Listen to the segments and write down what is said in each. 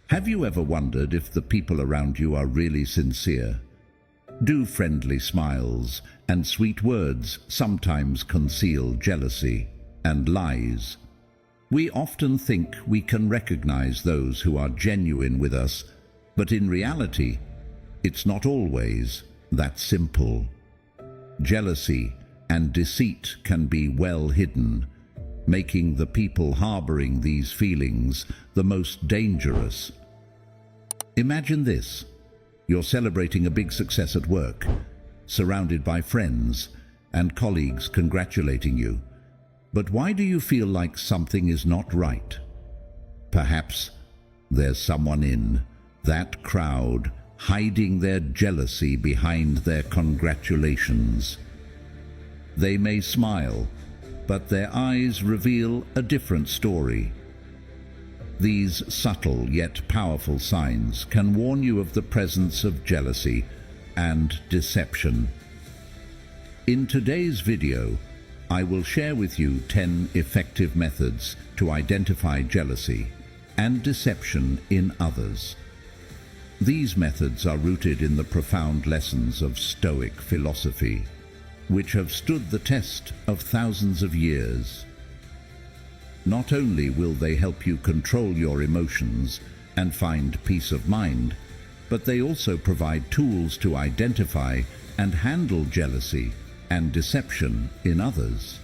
Have you ever wondered if the people around you are really sincere? Do friendly smiles and sweet words sometimes conceal jealousy and lies? We often think we can recognize those who are genuine with us, but in reality, it's not always that simple. Jealousy and deceit can be well hidden, making the people harboring these feelings the most dangerous. Imagine this. You're celebrating a big success at work, surrounded by friends and colleagues congratulating you. But why do you feel like something is not right? Perhaps there's someone in that crowd hiding their jealousy behind their congratulations. They may smile, but their eyes reveal a different story. These subtle yet powerful signs can warn you of the presence of jealousy and deception. In today's video, I will share with you 10 effective methods to identify jealousy and deception in others. These methods are rooted in the profound lessons of Stoic philosophy, which have stood the test of thousands of years. Not only will they help you control your emotions and find peace of mind, but they also provide tools to identify and handle jealousy and deception in others.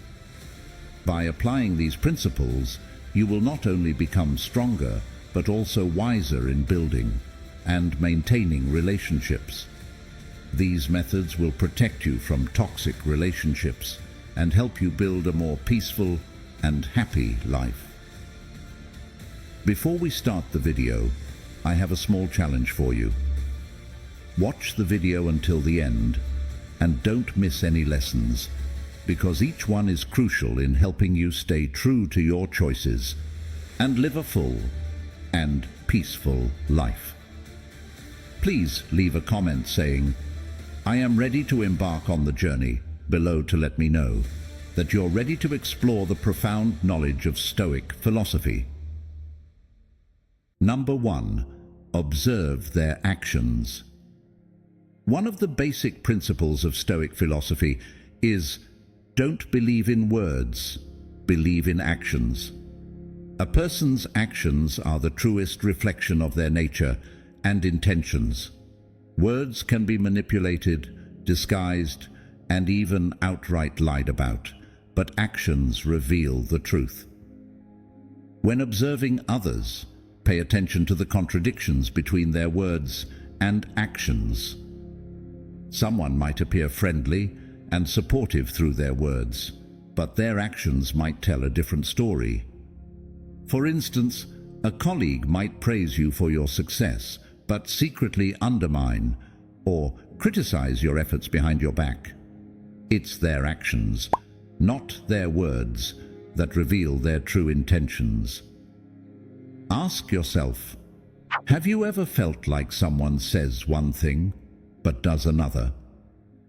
By applying these principles, you will not only become stronger, but also wiser in building and maintaining relationships. These methods will protect you from toxic relationships and help you build a more peaceful and happy life. Before we start the video, I have a small challenge for you. Watch the video until the end and don't miss any lessons, because each one is crucial in helping you stay true to your choices and live a full and peaceful life. Please leave a comment saying, "I am ready to embark on the journey," below to let me know that you're ready to explore the profound knowledge of Stoic philosophy. Number 1. Observe their actions. One of the basic principles of Stoic philosophy is, don't believe in words, believe in actions. A person's actions are the truest reflection of their nature and intentions. Words can be manipulated, disguised, and even outright lied about, but actions reveal the truth. When observing others, pay attention to the contradictions between their words and actions. Someone might appear friendly and supportive through their words, but their actions might tell a different story. For instance, a colleague might praise you for your success, but secretly undermine or criticize your efforts behind your back. It's their actions, not their words, that reveal their true intentions. Ask yourself, have you ever felt like someone says one thing but does another?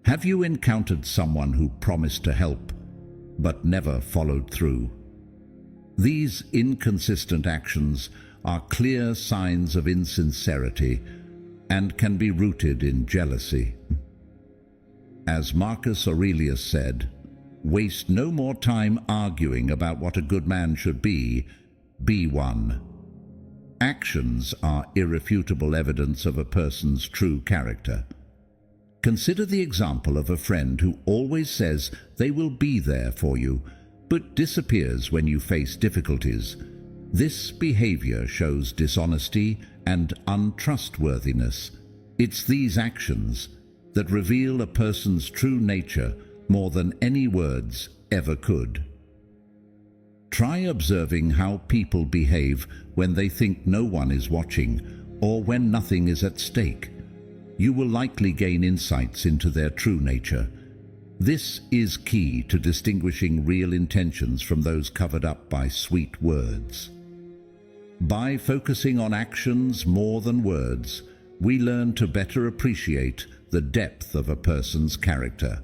Have you encountered someone who promised to help but never followed through? These inconsistent actions are clear signs of insincerity and can be rooted in jealousy. As Marcus Aurelius said, "Waste no more time arguing about what a good man should be one." Actions are irrefutable evidence of a person's true character. Consider the example of a friend who always says they will be there for you, but disappears when you face difficulties. This behavior shows dishonesty and untrustworthiness. It's these actions that reveal a person's true nature more than any words ever could. Try observing how people behave when they think no one is watching or when nothing is at stake. You will likely gain insights into their true nature. This is key to distinguishing real intentions from those covered up by sweet words. By focusing on actions more than words, we learn to better appreciate the depth of a person's character.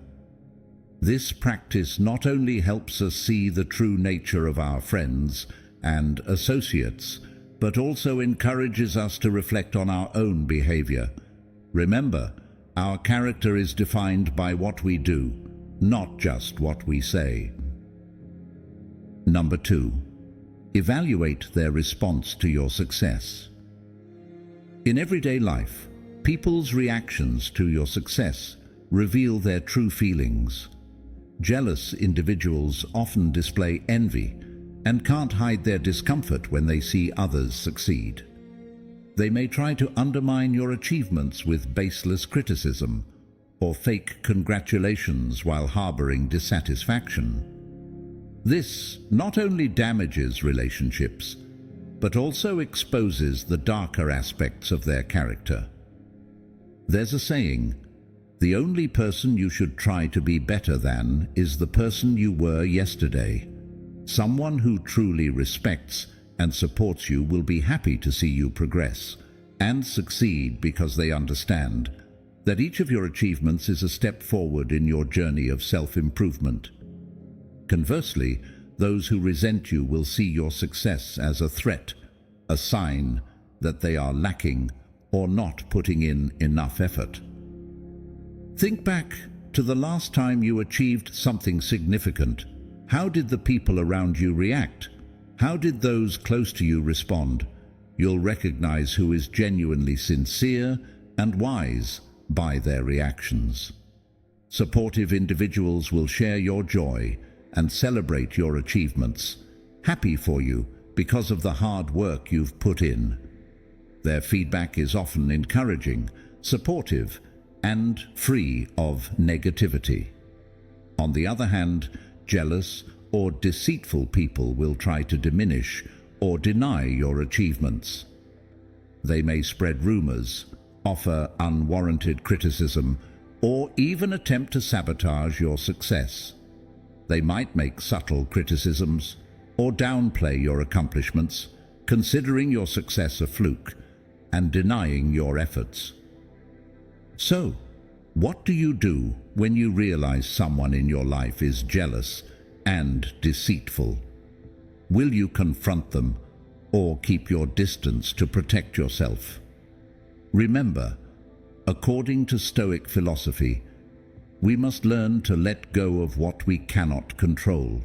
This practice not only helps us see the true nature of our friends and associates, but also encourages us to reflect on our own behavior. Remember, our character is defined by what we do, not just what we say. Number 2. Evaluate their response to your success. In everyday life, people's reactions to your success reveal their true feelings. Jealous individuals often display envy and can't hide their discomfort when they see others succeed. They may try to undermine your achievements with baseless criticism or fake congratulations while harboring dissatisfaction. This not only damages relationships, but also exposes the darker aspects of their character. There's a saying, the only person you should try to be better than is the person you were yesterday. Someone who truly respects and supports you will be happy to see you progress and succeed because they understand that each of your achievements is a step forward in your journey of self-improvement. Conversely, those who resent you will see your success as a threat, a sign that they are lacking or not putting in enough effort. Think back to the last time you achieved something significant. How did the people around you react? How did those close to you respond? You'll recognize who is genuinely sincere and wise by their reactions. Supportive individuals will share your joy and celebrate your achievements, happy for you because of the hard work you've put in. Their feedback is often encouraging, supportive, and free of negativity. On the other hand, jealous or deceitful people will try to diminish or deny your achievements. They may spread rumors, offer unwarranted criticism, or even attempt to sabotage your success. They might make subtle criticisms or downplay your accomplishments, considering your success a fluke and denying your efforts. So, what do you do when you realize someone in your life is jealous and deceitful? Will you confront them or keep your distance to protect yourself? Remember, according to Stoic philosophy, we must learn to let go of what we cannot control.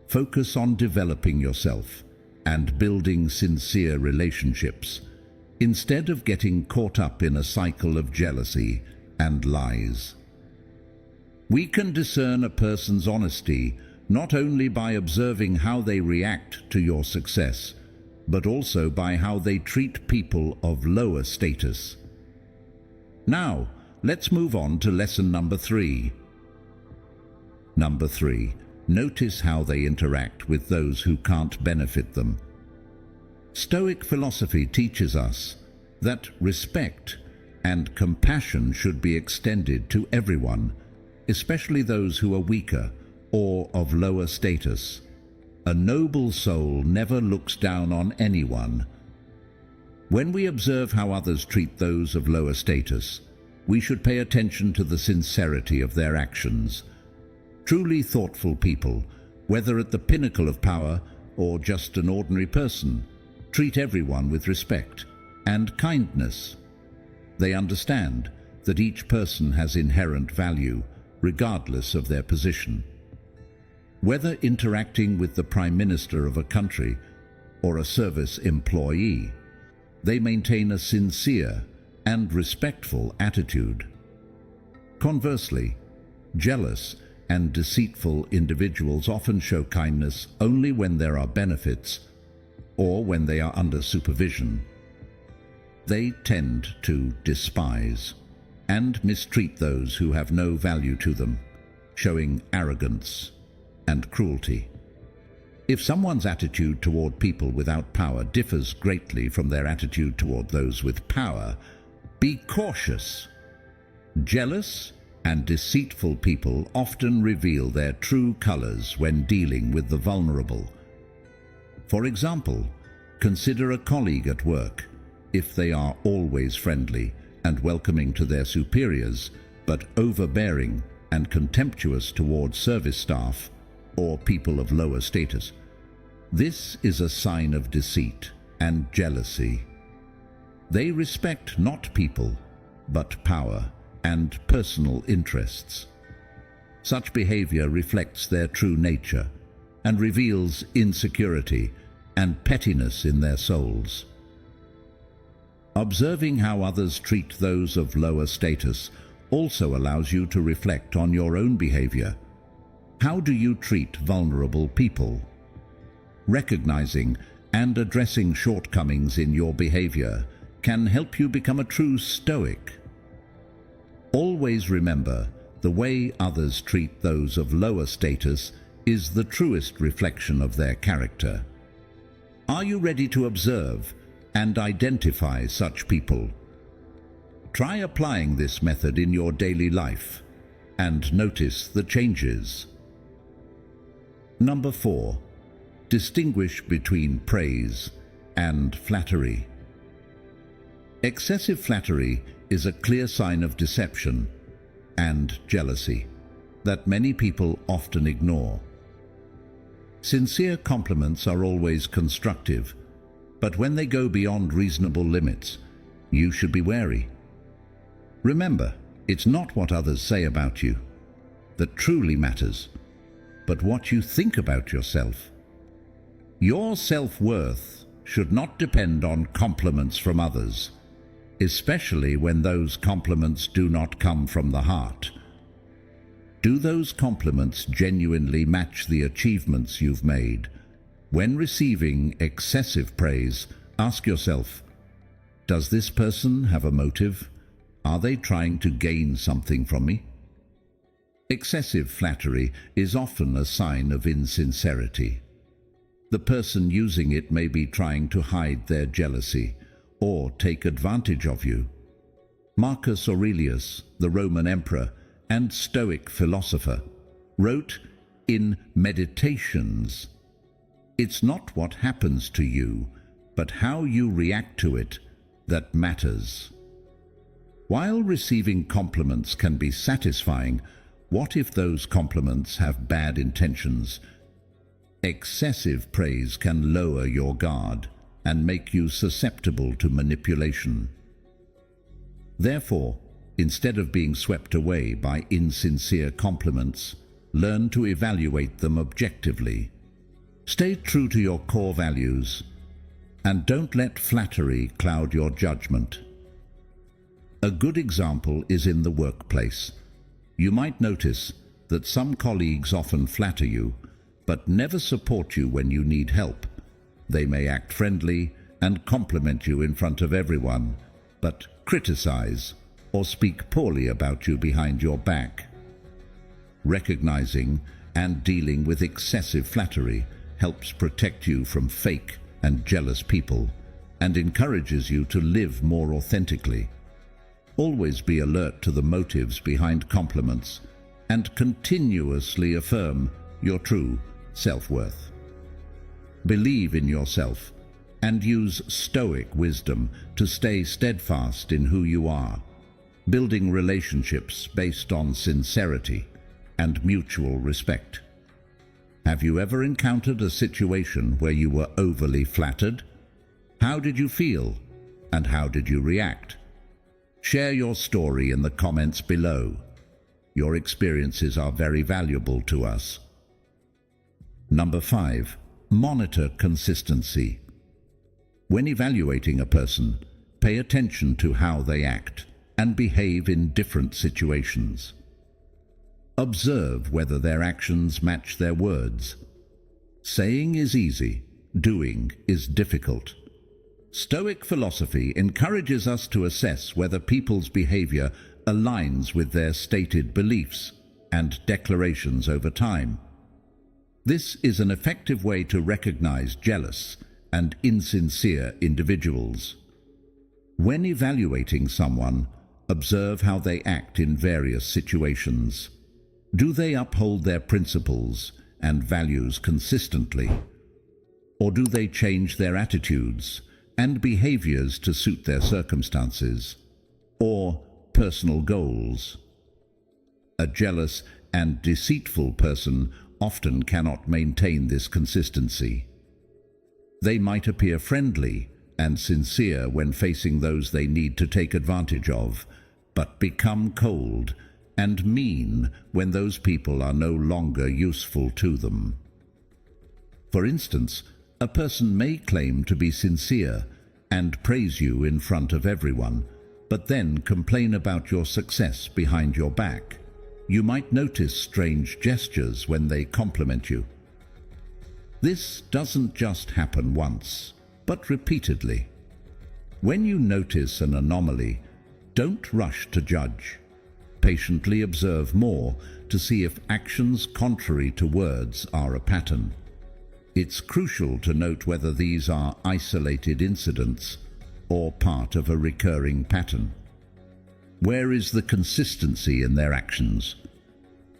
Focus on developing yourself and building sincere relationships, instead of getting caught up in a cycle of jealousy and lies. We can discern a person's honesty not only by observing how they react to your success, but also by how they treat people of lower status. Now, let's move on to lesson number 3. Number 3. Notice how they interact with those who can't benefit them. Stoic philosophy teaches us that respect and compassion should be extended to everyone, especially those who are weaker or of lower status. A noble soul never looks down on anyone. When we observe how others treat those of lower status, we should pay attention to the sincerity of their actions. Truly thoughtful people, whether at the pinnacle of power or just an ordinary person, treat everyone with respect and kindness. They understand that each person has inherent value, regardless of their position. Whether interacting with the Prime Minister of a country or a service employee, they maintain a sincere and respectful attitude. Conversely, jealous and deceitful individuals often show kindness only when there are benefits or when they are under supervision. They tend to despise and mistreat those who have no value to them, showing arrogance and cruelty. If someone's attitude toward people without power differs greatly from their attitude toward those with power, be cautious. Jealous and deceitful people often reveal their true colors when dealing with the vulnerable. For example, consider a colleague at work. If they are always friendly and welcoming to their superiors, but overbearing and contemptuous toward service staff or people of lower status, this is a sign of deceit and jealousy. They respect not people, but power and personal interests. Such behavior reflects their true nature and reveals insecurity and pettiness in their souls. Observing how others treat those of lower status also allows you to reflect on your own behavior. How do you treat vulnerable people? Recognizing and addressing shortcomings in your behavior can help you become a true Stoic. Always remember, the way others treat those of lower status is the truest reflection of their character. Are you ready to observe and identify such people? Try applying this method in your daily life and notice the changes. Number 4. Distinguish between praise and flattery. Excessive flattery is a clear sign of deception and jealousy that many people often ignore. Sincere compliments are always constructive, but when they go beyond reasonable limits, you should be wary. Remember, it's not what others say about you that truly matters, but what you think about yourself. Your self-worth should not depend on compliments from others, especially when those compliments do not come from the heart. Do those compliments genuinely match the achievements you've made? When receiving excessive praise, ask yourself, does this person have a motive? Are they trying to gain something from me? Excessive flattery is often a sign of insincerity. The person using it may be trying to hide their jealousy or take advantage of you. Marcus Aurelius, the Roman emperor and Stoic philosopher, wrote in Meditations, "It's not what happens to you, but how you react to it that matters." While receiving compliments can be satisfying, what if those compliments have bad intentions? Excessive praise can lower your guard and make you susceptible to manipulation. Therefore, instead of being swept away by insincere compliments, learn to evaluate them objectively. Stay true to your core values and don't let flattery cloud your judgment. A good example is in the workplace. You might notice that some colleagues often flatter you, but never support you when you need help. They may act friendly and compliment you in front of everyone, but criticize or speak poorly about you behind your back. Recognizing and dealing with excessive flattery helps protect you from fake and jealous people and encourages you to live more authentically. Always be alert to the motives behind compliments and continuously affirm your true self-worth. Believe in yourself and use Stoic wisdom to stay steadfast in who you are, building relationships based on sincerity and mutual respect. Have you ever encountered a situation where you were overly flattered? How did you feel, and how did you react? Share your story in the comments below. Your experiences are very valuable to us. Number 5. Monitor consistency. When evaluating a person, pay attention to how they act and behave in different situations. Observe whether their actions match their words. Saying is easy, doing is difficult. Stoic philosophy encourages us to assess whether people's behavior aligns with their stated beliefs and declarations over time. This is an effective way to recognize jealous and insincere individuals. When evaluating someone, observe how they act in various situations. Do they uphold their principles and values consistently? Or do they change their attitudes and behaviors to suit their circumstances or personal goals? A jealous and deceitful person often cannot maintain this consistency. They might appear friendly, and sincere when facing those they need to take advantage of, but become cold and mean when those people are no longer useful to them. For instance, a person may claim to be sincere and praise you in front of everyone, but then complain about your success behind your back. You might notice strange gestures when they compliment you. This doesn't just happen once, but repeatedly. When you notice an anomaly, don't rush to judge. Patiently observe more to see if actions contrary to words are a pattern. It's crucial to note whether these are isolated incidents or part of a recurring pattern. Where is the consistency in their actions?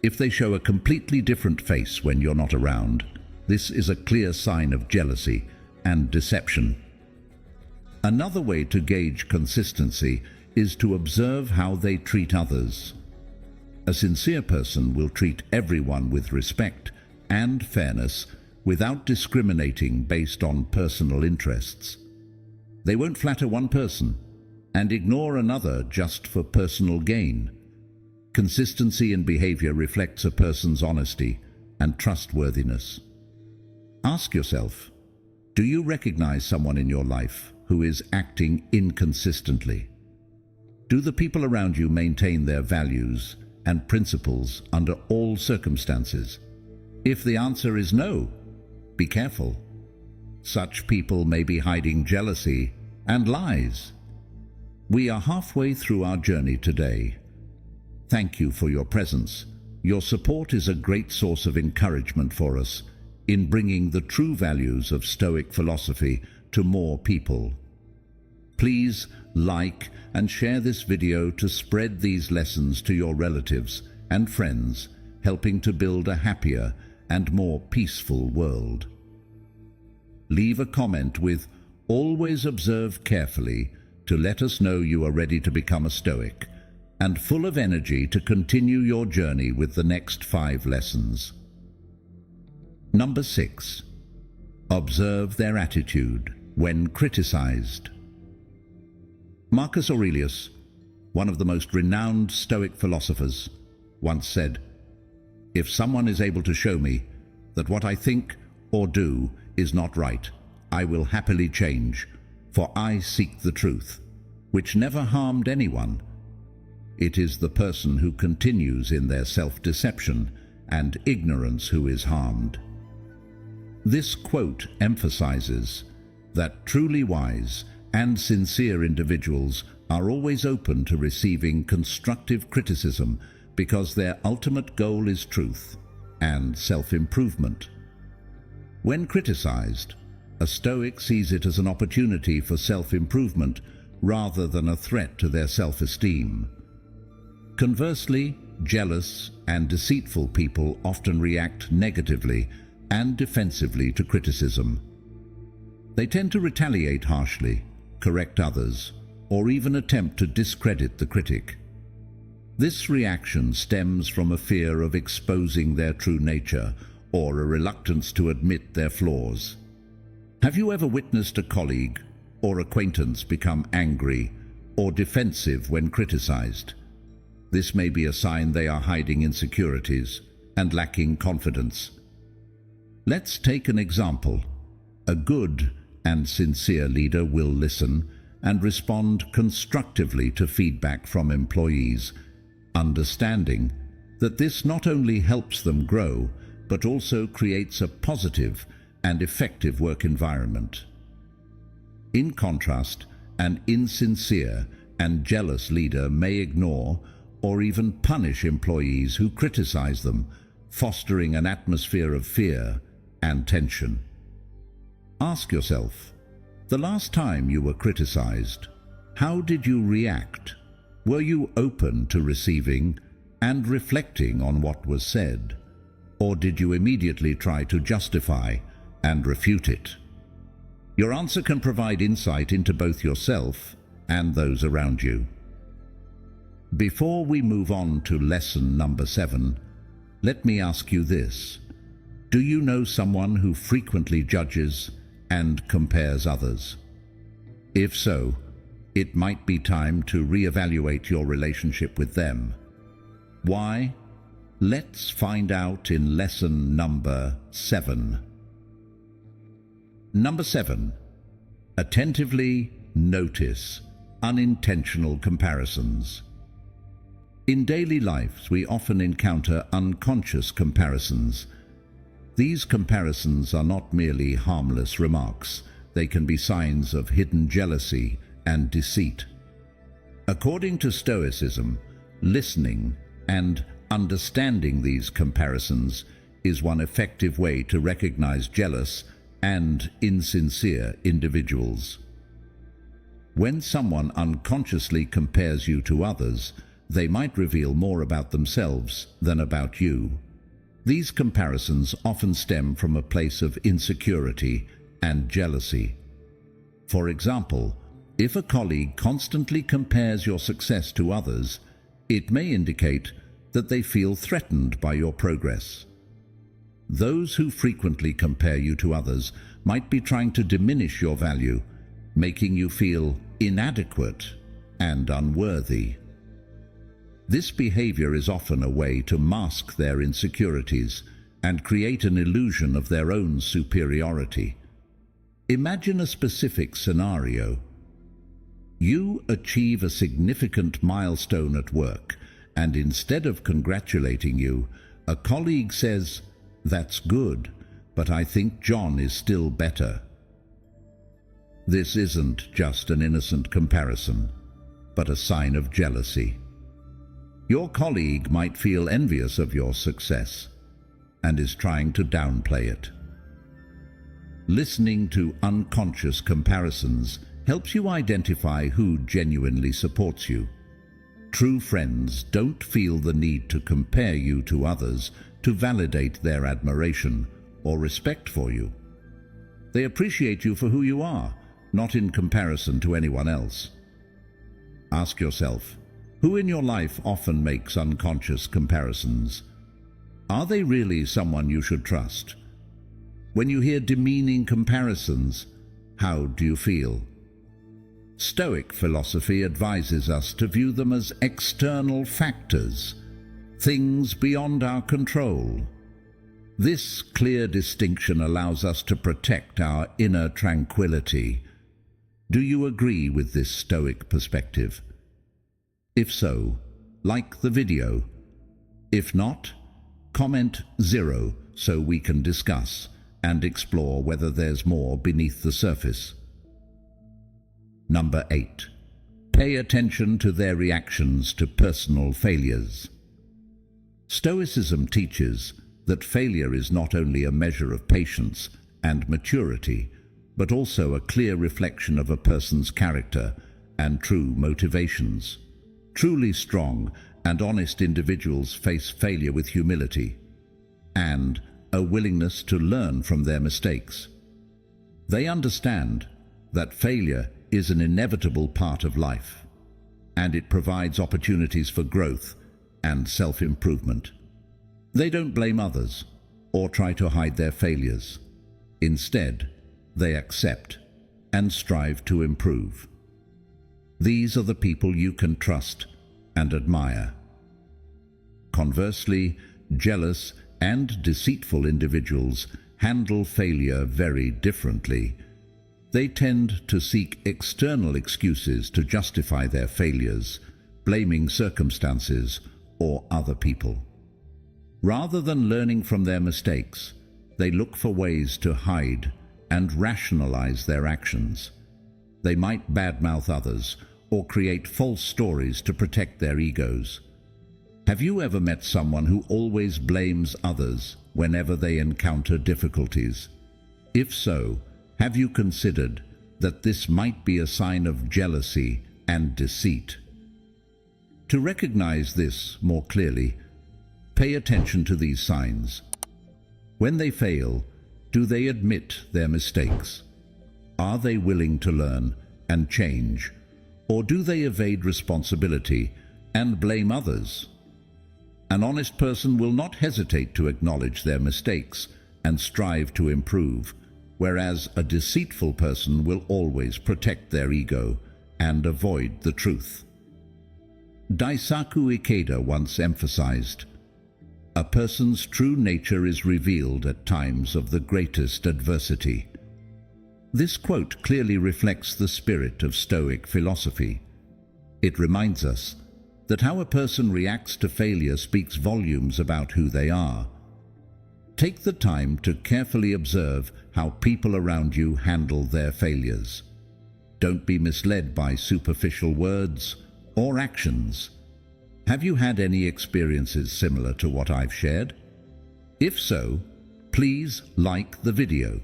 If they show a completely different face when you're not around, this is a clear sign of jealousy and deception. Another way to gauge consistency is to observe how they treat others. A sincere person will treat everyone with respect and fairness without discriminating based on personal interests. They won't flatter one person and ignore another just for personal gain. Consistency in behavior reflects a person's honesty and trustworthiness. Ask yourself, do you recognize someone in your life who is acting inconsistently? Do the people around you maintain their values and principles under all circumstances? If the answer is no, be careful. Such people may be hiding jealousy and lies. We are halfway through our journey today. Thank you for your presence. Your support is a great source of encouragement for us in bringing the true values of Stoic philosophy to more people. Please like and share this video to spread these lessons to your relatives and friends, helping to build a happier and more peaceful world. Leave a comment with "Always observe carefully" to let us know you are ready to become a Stoic and full of energy to continue your journey with the next 5 lessons. Number 6. Observe their attitude when criticized. Marcus Aurelius, one of the most renowned Stoic philosophers, once said, "If someone is able to show me that what I think or do is not right, I will happily change, for I seek the truth," which never harmed anyone. It is the person who continues in their self-deception and ignorance who is harmed. This quote emphasizes that truly wise and sincere individuals are always open to receiving constructive criticism because their ultimate goal is truth and self-improvement. When criticized, a Stoic sees it as an opportunity for self-improvement rather than a threat to their self-esteem. Conversely, jealous and deceitful people often react negatively and defensively to criticism. They tend to retaliate harshly, correct others, or even attempt to discredit the critic. This reaction stems from a fear of exposing their true nature or a reluctance to admit their flaws. Have you ever witnessed a colleague or acquaintance become angry or defensive when criticized? This may be a sign they are hiding insecurities and lacking confidence. Let's take an example. A good and sincere leader will listen and respond constructively to feedback from employees, understanding that this not only helps them grow, but also creates a positive and effective work environment. In contrast, an insincere and jealous leader may ignore or even punish employees who criticize them, fostering an atmosphere of fear and tension. Ask yourself, the last time you were criticized, how did you react? Were you open to receiving and reflecting on what was said? Or did you immediately try to justify and refute it? Your answer can provide insight into both yourself and those around you. Before we move on to lesson number 7, let me ask you this. Do you know someone who frequently judges and compares others? If so, it might be time to reevaluate your relationship with them. Why? Let's find out in lesson number 7. Number 7. Attentively notice unintentional comparisons. In daily lives, we often encounter unconscious comparisons. These comparisons are not merely harmless remarks. They can be signs of hidden jealousy and deceit. According to Stoicism, listening and understanding these comparisons is one effective way to recognize jealous and insincere individuals. When someone unconsciously compares you to others, they might reveal more about themselves than about you. These comparisons often stem from a place of insecurity and jealousy. For example, if a colleague constantly compares your success to others, it may indicate that they feel threatened by your progress. Those who frequently compare you to others might be trying to diminish your value, making you feel inadequate and unworthy. This behavior is often a way to mask their insecurities and create an illusion of their own superiority. Imagine a specific scenario. You achieve a significant milestone at work, and instead of congratulating you, a colleague says, "That's good, but I think John is still better." This isn't just an innocent comparison, but a sign of jealousy. Your colleague might feel envious of your success and is trying to downplay it. Listening to unconscious comparisons helps you identify who genuinely supports you. True friends don't feel the need to compare you to others to validate their admiration or respect for you. They appreciate you for who you are, not in comparison to anyone else. Ask yourself, who in your life often makes unconscious comparisons? Are they really someone you should trust? When you hear demeaning comparisons, how do you feel? Stoic philosophy advises us to view them as external factors, things beyond our control. This clear distinction allows us to protect our inner tranquility. Do you agree with this Stoic perspective? If so, like the video. If not, comment 0 so we can discuss and explore whether there's more beneath the surface. Number 8. Pay attention to their reactions to personal failures. Stoicism teaches that failure is not only a measure of patience and maturity, but also a clear reflection of a person's character and true motivations. Truly strong and honest individuals face failure with humility and a willingness to learn from their mistakes. They understand that failure is an inevitable part of life, and it provides opportunities for growth and self-improvement. They don't blame others or try to hide their failures. Instead, they accept and strive to improve. These are the people you can trust and admire. Conversely, jealous and deceitful individuals handle failure very differently. They tend to seek external excuses to justify their failures, blaming circumstances or other people. Rather than learning from their mistakes, they look for ways to hide and rationalize their actions. They might badmouth others or create false stories to protect their egos. Have you ever met someone who always blames others whenever they encounter difficulties? If so, have you considered that this might be a sign of jealousy and deceit? To recognize this more clearly, pay attention to these signs. When they fail, do they admit their mistakes? Are they willing to learn and change? Or do they evade responsibility and blame others? An honest person will not hesitate to acknowledge their mistakes and strive to improve. whereas a deceitful person will always protect their ego and avoid the truth. Daisaku Ikeda once emphasized, "A person's true nature is revealed at times of the greatest adversity." This quote clearly reflects the spirit of Stoic philosophy. It reminds us that how a person reacts to failure speaks volumes about who they are. Take the time to carefully observe how people around you handle their failures. Don't be misled by superficial words or actions. Have you had any experiences similar to what I've shared? If so, please like the video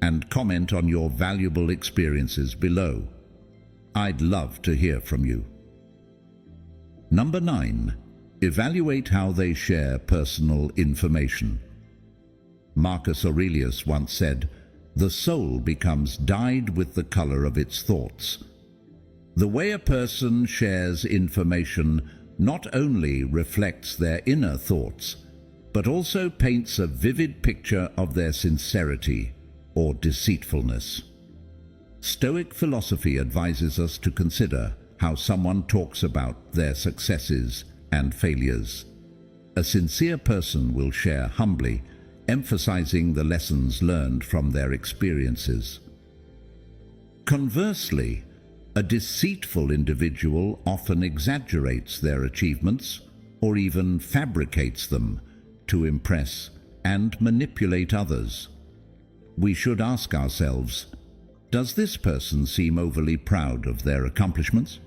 and comment on your valuable experiences below. I'd love to hear from you. Number 9. Evaluate how they share personal information. Marcus Aurelius once said, "The soul becomes dyed with the color of its thoughts." The way a person shares information not only reflects their inner thoughts, but also paints a vivid picture of their sincerity or deceitfulness. Stoic philosophy advises us to consider how someone talks about their successes and failures. A sincere person will share humbly, emphasizing the lessons learned from their experiences. Conversely, a deceitful individual often exaggerates their achievements or even fabricates them to impress and manipulate others. We should ask ourselves, does this person seem overly proud of their accomplishments?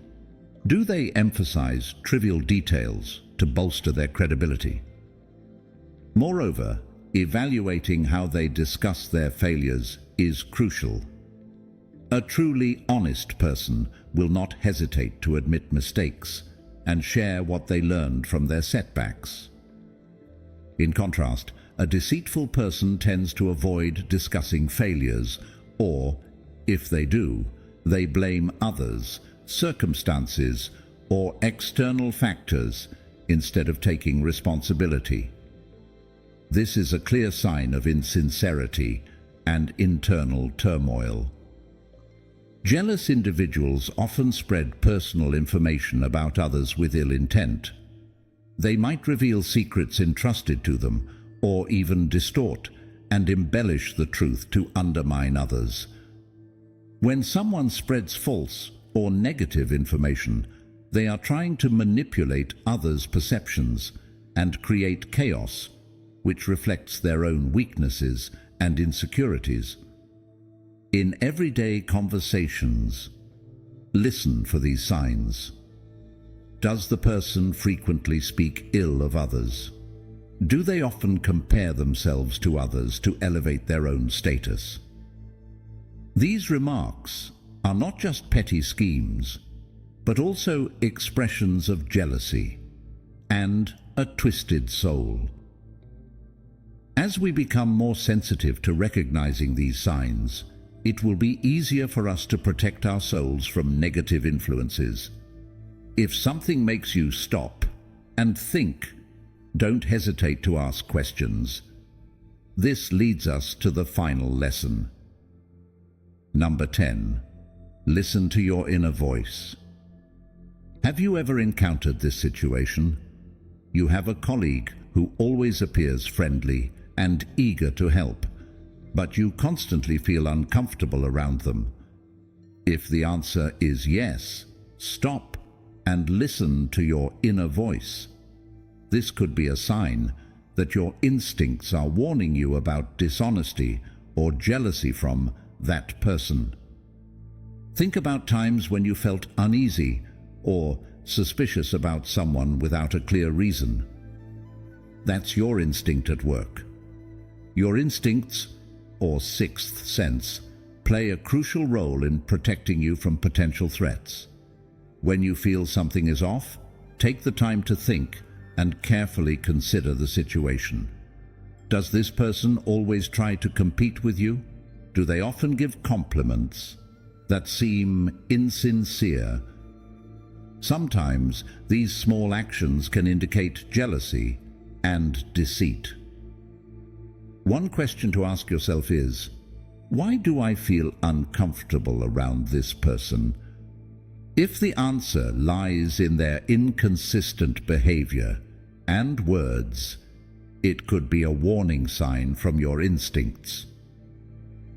Do they emphasize trivial details to bolster their credibility? Moreover, evaluating how they discuss their failures is crucial. A truly honest person will not hesitate to admit mistakes and share what they learned from their setbacks. In contrast, a deceitful person tends to avoid discussing failures, or, if they do, they blame others, circumstances, or external factors instead of taking responsibility. This is a clear sign of insincerity and internal turmoil. Jealous individuals often spread personal information about others with ill intent. They might reveal secrets entrusted to them, or even distort and embellish the truth to undermine others. When someone spreads false or negative information, they are trying to manipulate others' perceptions and create chaos, which reflects their own weaknesses and insecurities. In everyday conversations, listen for these signs. Does the person frequently speak ill of others? Do they often compare themselves to others to elevate their own status? These remarks are not just petty schemes, but also expressions of jealousy and a twisted soul. As we become more sensitive to recognizing these signs, it will be easier for us to protect our souls from negative influences. If something makes you stop and think, don't hesitate to ask questions. This leads us to the final lesson. Number 10. Listen to your inner voice. Have you ever encountered this situation? You have a colleague who always appears friendly and eager to help, but you constantly feel uncomfortable around them. If the answer is yes, stop and listen to your inner voice. This could be a sign that your instincts are warning you about dishonesty or jealousy from that person. Think about times when you felt uneasy or suspicious about someone without a clear reason. That's your instinct at work. Your instincts, or sixth sense, play a crucial role in protecting you from potential threats. When you feel something is off, take the time to think and carefully consider the situation. Does this person always try to compete with you? Do they often give compliments that seem insincere? Sometimes these small actions can indicate jealousy and deceit. One question to ask yourself is, Why do I feel uncomfortable around this person? If the answer lies in their inconsistent behavior and words, it could be a warning sign from your instincts.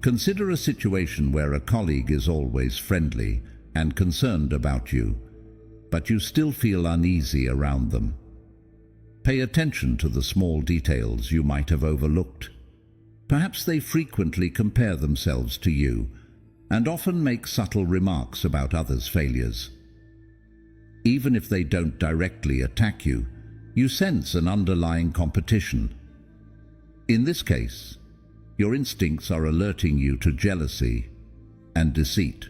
Consider a situation where a colleague is always friendly and concerned about you, but you still feel uneasy around them. Pay attention to the small details you might have overlooked. Perhaps they frequently compare themselves to you and often make subtle remarks about others' failures. Even if they don't directly attack you, you sense an underlying competition. In this case, your instincts are alerting you to jealousy and deceit.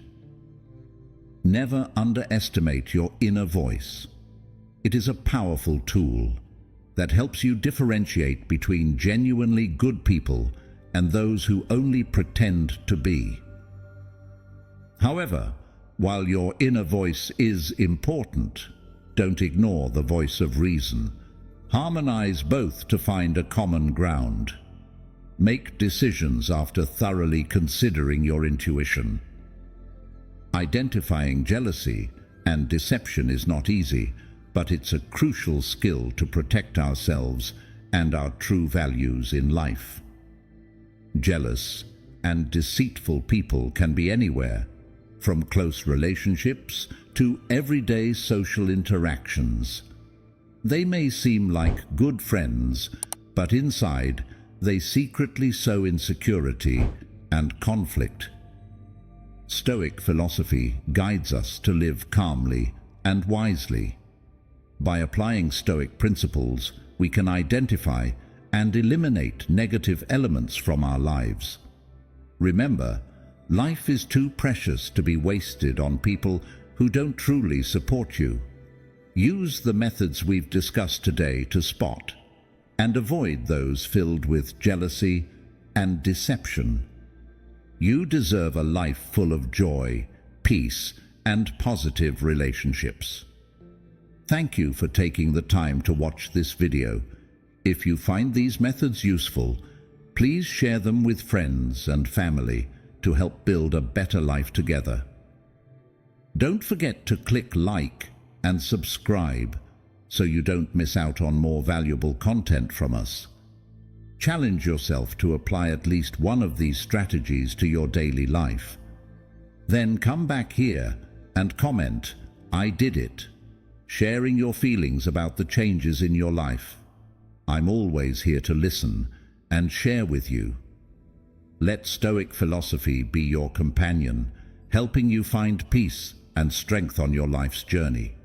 Never underestimate your inner voice. It is a powerful tool that helps you differentiate between genuinely good people and those who only pretend to be. However, while your inner voice is important, don't ignore the voice of reason. Harmonize both to find a common ground. Make decisions after thoroughly considering your intuition. Identifying jealousy and deception is not easy, but it's a crucial skill to protect ourselves and our true values in life. Jealous and deceitful people can be anywhere, from close relationships to everyday social interactions. They may seem like good friends, but inside they secretly sow insecurity and conflict. Stoic philosophy guides us to live calmly and wisely. By applying Stoic principles, we can identify and eliminate negative elements from our lives. Remember, life is too precious to be wasted on people who don't truly support you. Use the methods we've discussed today to spot and avoid those filled with jealousy and deception. You deserve a life full of joy, peace, and positive relationships. Thank you for taking the time to watch this video. If you find these methods useful, please share them with friends and family to help build a better life together. Don't forget to click like and subscribe so you don't miss out on more valuable content from us. Challenge yourself to apply at least one of these strategies to your daily life. Then come back here and comment, "I did it," sharing your feelings about the changes in your life. I'm always here to listen and share with you. Let Stoic philosophy be your companion, helping you find peace and strength on your life's journey.